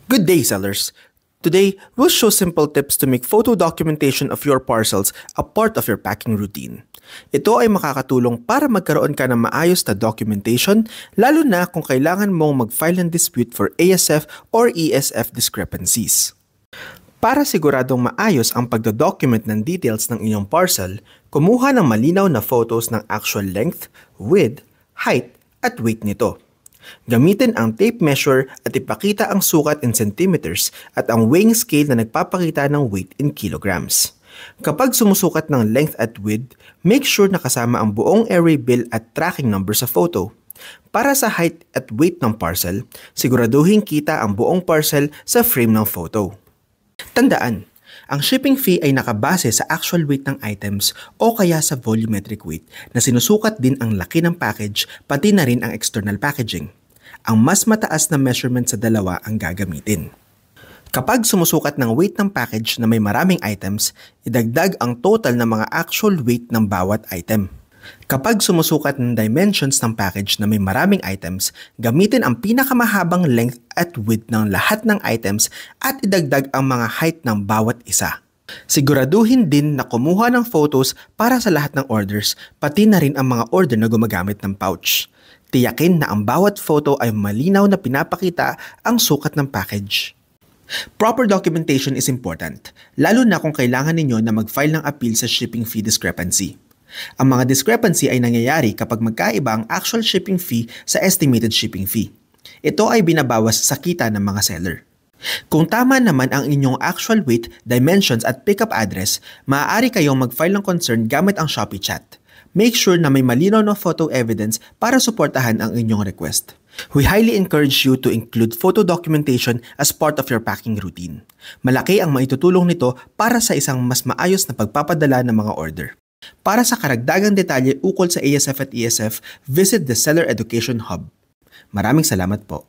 Good day, sellers! Today, we'll show simple tips to make photo documentation of your parcels a part of your packing routine. Ito ay makakatulong para magkaroon ka ng maayos na documentation, lalo na kung kailangan mong mag-file ng dispute for ASF or ESF discrepancies. Para siguradong maayos ang pagdodocument ng details ng inyong parcel, kumuha ng malinaw na photos ng actual length, width, height, at weight nito. Gamitin ang tape measure at ipakita ang sukat in centimeters at ang weighing scale na nagpapakita ng weight in kilograms. Kapag sumusukat ng length at width, make sure na kasama ang buong array bill at tracking number sa photo. Para sa height at weight ng parcel, siguraduhin kita ang buong parcel sa frame ng photo. Tandaan, ang shipping fee ay nakabase sa actual weight ng items o kaya sa volumetric weight na sinusukat din ang laki ng package pati na rin ang external packaging. Ang mas mataas na measurement sa dalawa ang gagamitin. Kapag sumusukat ng weight ng package na may maraming items, idagdag ang total ng mga actual weight ng bawat item. Kapag sumusukat ng dimensions ng package na may maraming items, gamitin ang pinakamahabang length at width ng lahat ng items at idagdag ang mga height ng bawat isa. Siguraduhin din na kumuha ng photos para sa lahat ng orders, pati na rin ang mga order na gumagamit ng pouch. Tiyakin na ang bawat photo ay malinaw na pinapakita ang sukat ng package. Proper documentation is important, lalo na kung kailangan ninyo na mag-file ng appeal sa shipping fee discrepancy. Ang mga discrepancy ay nangyayari kapag magkaiba ang actual shipping fee sa estimated shipping fee. Ito ay binabawas sa kita ng mga seller. Kung tama naman ang inyong actual weight, dimensions at pickup address, maaari kayong mag-file ng concern gamit ang Shopee chat. Make sure na may malinaw na photo evidence para suportahan ang inyong request. We highly encourage you to include photo documentation as part of your packing routine. Malaki ang maitutulong nito para sa isang mas maayos na pagpapadala ng mga order. Para sa karagdagang detalye ukol sa ASF at ESF, visit the Seller Education Hub. Maraming salamat po.